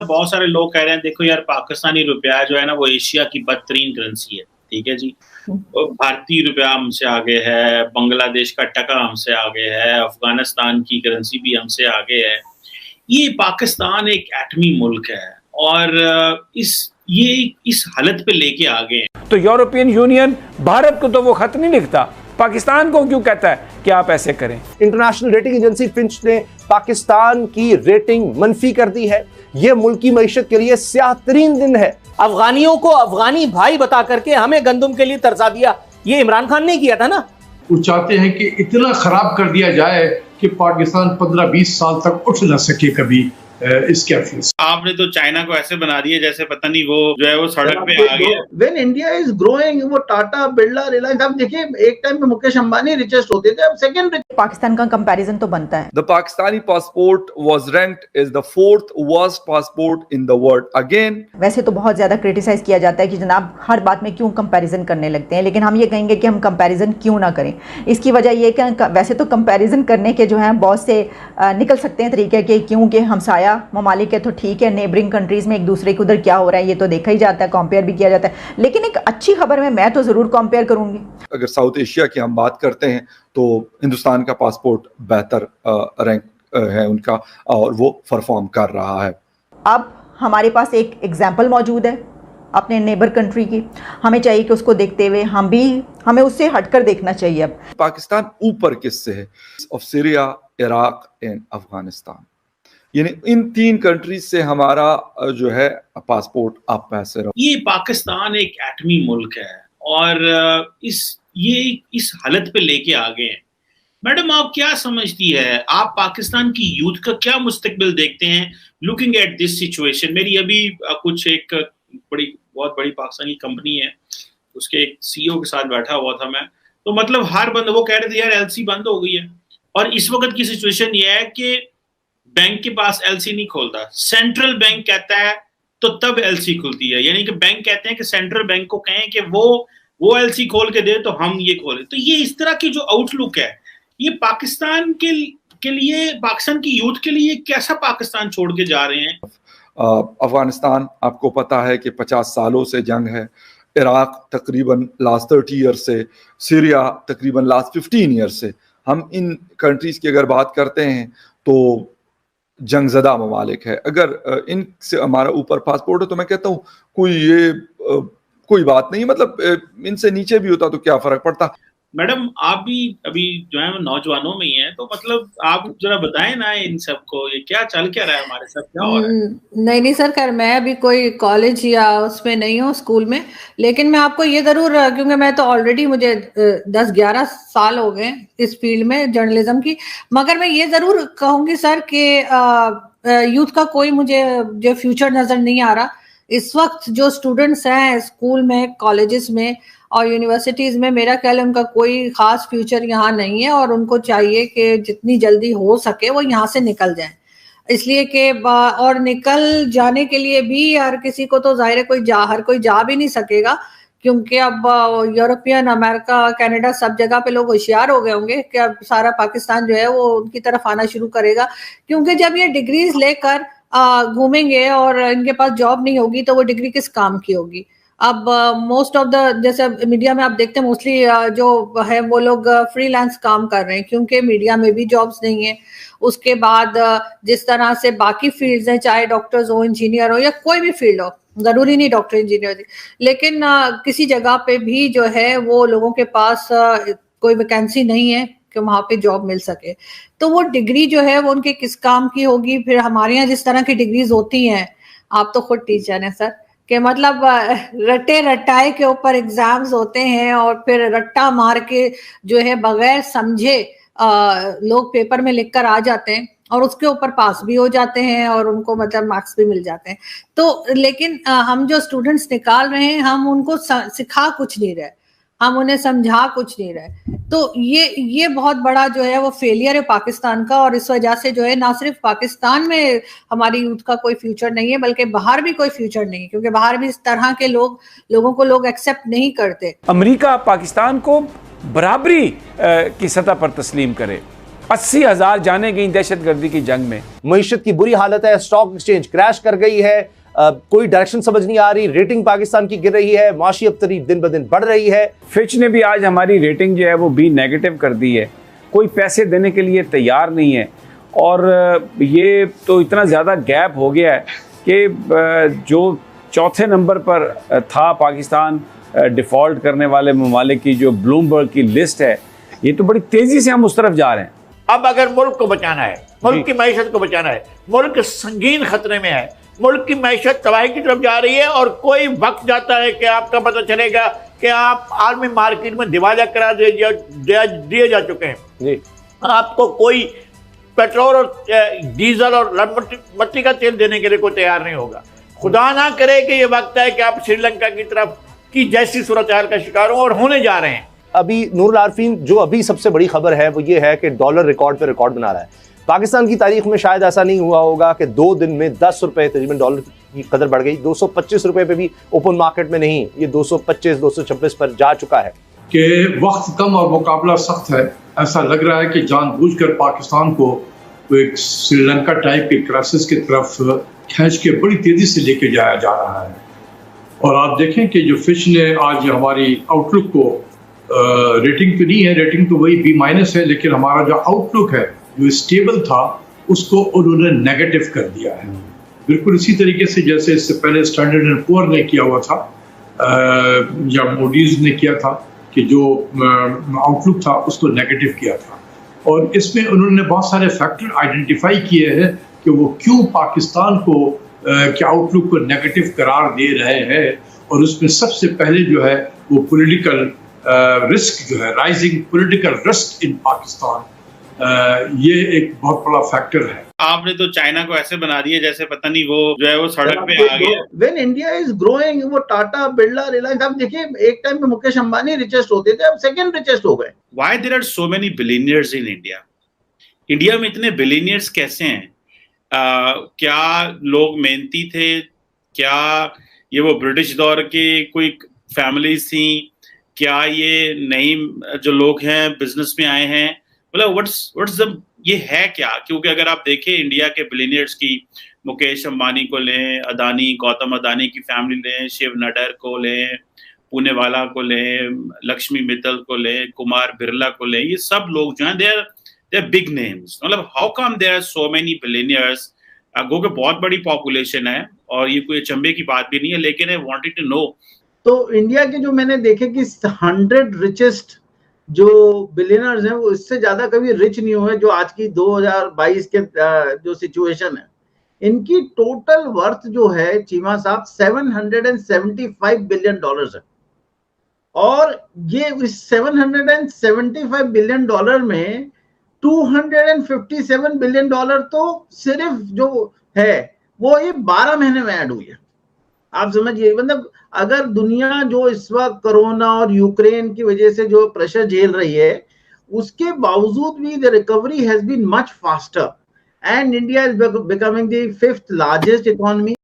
बहुत सारे लोग कह रहे हैं देखो यार पाकिस्तानी रुपया जो है ना वो एशिया की बदतरीन करेंसी है। ठीक है जी। भारतीय रुपया हमसे आगे है, बांग्लादेश का टका हमसे आगे है, अफगानिस्तान की करेंसी भी हमसे आगे है। ये पाकिस्तान एक एटमी मुल्क है और ये इस हालत पे लेके आ गए हैं। तो यूरोपियन यूनियन भारत को तो वो खत नहीं लिखता, पाकिस्तान को क्यों कहता है कि आप ऐसे करें। इंटरनेशनल रेटिंग एजेंसी फिंच ने पाकिस्तान की रेटिंग मनफी कर दी है। यह मुल्क की मईशत के लिए स्याह तरीन दिन है। अफगानियों को अफगानी भाई बता करके हमें गंदम के लिए तरसा दिया, ये इमरान खान ने किया था ना। वो चाहते हैं कि इतना खराब कर दिया जाए कि पाकिस्तान 15-20 साल तक उठ ना सके कभी इसके अफीस। आपने तो चाइना को ऐसे बना दिया जैसे पता नहीं वो जो है वो सड़क पे आ गया। When India is growing, वो टाटा, बिरला, रिलायंस, आप देखिए एक टाइम पे मुकेश अंबानी रिचेस्ट होते थे, अब सेकंड। पाकिस्तान का कंपैरिजन तो बनता है। The Pakistani passport was ranked as the 4th worst passport in the world. Again, वैसे तो बहुत ज्यादा क्रिटिसाइज किया जाता है कि जनाब हर बात में क्यों कंपैरिजन करने लगते हैं, लेकिन हम ये कहेंगे कि हम कंपैरिजन क्यों ना करें। इसकी वजह ये कि वैसे तो कंपैरिजन करने के जो है बहुत से निकल सकते हैं तरीके के, क्योंकि हमसाया ममालिक है तो ठीक है, नेबरिंग कंट्रीज में एक दूसरे के उधर क्या हो रहा है ये तो देखा ही जाता है, कंपेयर भी किया जाता है। लेकिन एक अच्छी खबर में मैं तो जरूर कंपेयर करूंगी। अगर साउथ एशिया की हम बात करते हैं तो हिंदुस्तान का पासपोर्ट बेहतर रैंक है उनका और वो परफॉर्म कर रहा है। अब हमारे पास एक एग्जाम्पल मौजूद है अपने नेबर कंट्री की, हमें चाहिए कि उसको देखते हुए हमें उससे हटकर देखना चाहिए। अब पाकिस्तान ऊपर किससे है? Of Syria, Iraq and Afghanistan, यानी इन 3 कंट्रीज से हमारा जो है पासपोर्ट आप पैसे रहो। ये पाकिस्तान एक एटमी मुल्क है और इस हालत पे लेके आ गए हैं। मैडम आप क्या समझती है, आप पाकिस्तान की यूथ का क्या मुस्तकबिल देखते हैं लुकिंग एट दिस सिचुएशन? मेरी अभी कुछ एक बहुत बड़ी पाकिस्तानी कंपनी है, उसके एक सीईओ के साथ बैठा हुआ था मैं, तो मतलब हर बंद वो कह रहे थे यार एलसी बंद हो गई है और इस वक्त की सिचुएशन ये है कि बैंक के पास एलसी नहीं खोलता, सेंट्रल बैंक कहता है तो तब एलसी खुलती है। यानी कि बैंक कहते हैं कि सेंट्रल बैंक को कहें कि वो एलसी खोल के दे तो हम ये खोलें। तो ये इस तरह की जो आउटलुक है ये पाकिस्तान के लिए, पाकिस्तान की यूथ के लिए कैसा पाकिस्तान छोड़ के जा रहे हैं। अफगानिस्तान आपको पता है कि 50 सालों से जंग है, इराक तकरीबन लास्ट 30 ईयर से, सीरिया तकरीबन लास्ट 15 ईयर से। हम इन कंट्रीज की अगर बात करते हैं तो जंगज़दा ममालिक है। अगर इनसे हमारा ऊपर पासपोर्ट है तो मैं कहता हूँ कोई बात नहीं, मतलब इनसे नीचे भी होता तो क्या फर्क पड़ता। मैडम आप भी अभी जो है नौजवानों में ही हैं, तो मतलब आप जरा बताएं ना इन सबको ये क्या चल क्या रहा है, हमारे साथ क्या हो रहा है। नहीं सर, खैर मैं अभी कोई कॉलेज या उसमें नहीं हूँ, स्कूल में, लेकिन मैं आपको ये जरूर, क्योंकि मैं तो ऑलरेडी मुझे 10-11 साल हो गए इस फील्ड में जर्नलिज्म की, मगर मैं ये जरूर कहूंगी सर कि यूथ का कोई मुझे जो फ्यूचर नजर नहीं आ रहा इस वक्त। जो स्टूडेंट्स हैं स्कूल में, कॉलेजेस में और यूनिवर्सिटीज में, मेरा ख्याल है उनका कोई खास फ्यूचर यहाँ नहीं है और उनको चाहिए कि जितनी जल्दी हो सके वो यहाँ से निकल जाएं। इसलिए कि और निकल जाने के लिए भी हर किसी को तो जाहिर है हर कोई जा भी नहीं सकेगा, क्योंकि अब यूरोपियन, अमेरिका, कनाडा सब जगह पे लोग होशियार हो गए होंगे कि अब सारा पाकिस्तान जो है वो उनकी तरफ आना शुरू करेगा। क्योंकि जब ये डिग्रीज लेकर घूमेंगे और इनके पास जॉब नहीं होगी तो वो डिग्री किस काम की होगी। अब मोस्ट ऑफ द, जैसे मीडिया में आप देखते हैं मोस्टली जो है वो लोग फ्रीलांस काम कर रहे हैं, क्योंकि मीडिया में भी जॉब्स नहीं है। उसके बाद जिस तरह से बाकी फील्ड्स हैं, चाहे डॉक्टर्स हो, इंजीनियर हो या कोई भी फील्ड हो, जरूरी नहीं डॉक्टर इंजीनियर, लेकिन किसी जगह पे भी जो है वो लोगों के पास कोई वैकेंसी नहीं है कि वहां पे जॉब मिल सके। तो वो डिग्री जो है वो उनके किस काम की होगी। फिर हमारे यहाँ जिस तरह की डिग्रीज होती हैं, आप तो खुद टीचर हैं सर, कि मतलब रटे रटाए के ऊपर एग्जाम्स होते हैं और फिर रट्टा मार के जो है बगैर समझे लोग पेपर में लिख कर आ जाते हैं और उसके ऊपर पास भी हो जाते हैं और उनको मतलब मार्क्स भी मिल जाते हैं। तो लेकिन हम जो स्टूडेंट्स निकाल रहे हैं, हम उनको सिखा कुछ नहीं रहे, हम उन्हें समझा कुछ नहीं रहे। तो ये बहुत बड़ा जो है वो फेलियर है पाकिस्तान का, और इस वजह से जो है ना सिर्फ पाकिस्तान में हमारी यूथ का कोई फ्यूचर नहीं है, बल्कि बाहर भी कोई फ्यूचर नहीं है, क्योंकि बाहर भी इस तरह के लोगों को लोग एक्सेप्ट नहीं करते। अमेरिका पाकिस्तान को बराबरी की सतह पर तस्लीम करे, 80,000 जाने गई दहशतगर्दी की जंग में। मईशत की बुरी हालत है, स्टॉक एक्सचेंज क्रैश कर गई है, कोई डायरेक्शन समझ नहीं आ रही, रेटिंग पाकिस्तान की गिर रही है, माशी अबतरी दिन ब दिन बढ़ रही है। फिच ने भी आज हमारी रेटिंग जो है वो B नेगेटिव कर दी है, कोई पैसे देने के लिए तैयार नहीं है। और ये तो इतना ज़्यादा गैप हो गया है कि जो चौथे नंबर पर था पाकिस्तान डिफ़ॉल्ट करने वाले ममालिक की जो ब्लूमबर्ग की लिस्ट है, ये तो बड़ी तेज़ी से हम उस तरफ जा रहे हैं। अब अगर मुल्क को बचाना है, मुल्क की मैशत को बचाना है, मुल्क संगीन खतरे में है, मुल्क की मैशत तबाही की तरफ जा रही है और कोई वक्त जाता है कि आपका पता चलेगा कि आप आलमी मार्केट में दिवालिया करा दिए जा चुके हैं जी। आपको कोई पेट्रोल और डीजल और मिट्टी का तेल देने के लिए कोई तैयार नहीं होगा। खुदा ना करे कि ये वक्त है कि आप श्रीलंका की तरफ की जैसी सूरत हाल का शिकार हो, और होने जा रहे हैं। अभी नूरुल आरफीन, जो अभी सबसे बड़ी खबर है वो ये है कि डॉलर रिकॉर्ड पे रिकॉर्ड बना रहा है। पाकिस्तान की तारीख में शायद ऐसा नहीं हुआ होगा कि 2 दिन में 10 रुपए तकरीबन डॉलर की कदर बढ़ गई। 225 रुपए पे भी ओपन मार्केट में नहीं, ये 225 226 पर जा चुका है। कि वक्त कम और मुकाबला सख्त है। ऐसा लग रहा है कि जानबूझकर पाकिस्तान को एक श्रीलंका टाइप के क्राइसिस की तरफ खींच के बड़ी तेजी से लेके जाया जा रहा है। और आप देखें कि जो फिच ने आज हमारी आउटलुक को रेटिंग तो नहीं है, रेटिंग तो वही B- है, लेकिन हमारा जो आउटलुक है जो स्टेबल था उसको उन्होंने नेगेटिव कर दिया है। बिल्कुल इसी तरीके से जैसे इससे पहले स्टैंडर्ड एंड पुअर ने किया हुआ था या मूडीज ने किया था कि जो आउटलुक था उसको नेगेटिव किया था। और इसमें उन्होंने बहुत सारे फैक्टर आइडेंटिफाई किए हैं कि वो क्यों पाकिस्तान को के आउटलुक को नेगेटिव करार दे रहे हैं। और उसमें सबसे पहले जो है वो पॉलिटिकल रिस्क जो है, rising political risk in Pakistan, ये एक बहुत बड़ा फैक्टर है। आपने तो चाइना को ऐसे बना दिया जैसे पता नहीं वो जो है वो सड़क पे आ गया। When India is growing, वो टाटा, बिरला, रिलायंस, आप देखिए एक टाइम पे मुकेश अंबानी रिचेस्ट होते थे, अब सेकंड रिचेस्ट हो गए। Why there are so many billionaires in India? India में इतने बिलीनियर्स कैसे हैं? क्या लोग मेहनती थे? क्या ये वो ब्रिटिश दौर के कोई फैमिलीज थी? क्या ये नई जो लोग हैं बिजनेस में आए हैं? मतलब व्हाट्स द ये है क्या? क्योंकि अगर आप देखें इंडिया के बिलीनियर्स की, मुकेश अंबानी को लें, अदानी, गौतम अदानी की फैमिली लें, शिव नडर को लें, पुणेवाला को लें, लक्ष्मी मित्तल को लें, कुमार बिरला को लें, ये सब लोग जो हैं दे आर बिग नेम्स। मतलब how come there are so many billionaires? गो के बहुत बड़ी पॉपुलेशन है और ये कोई अचंभे की बात भी नहीं है, लेकिन आई वांटेड टू नो। तो इंडिया के जो मैंने देखे कि 100 रिचेस्ट जो बिलियनर्स हैं वो इससे ज्यादा कभी रिच नहीं हुए। जो आज की 2022 के जो सिचुएशन है, इनकी टोटल वर्थ जो है चीमा साहब $775 बिलियन है। और ये इस $775 बिलियन में $257 बिलियन तो सिर्फ जो है वो ये 12 महीने में ऐड हुई है। आप समझिए, मतलब अगर दुनिया जो इस वक्त कोरोना और यूक्रेन की वजह से जो प्रेशर झेल रही है, उसके बावजूद भी the recovery has been much faster and India is becoming the 5th largest economy.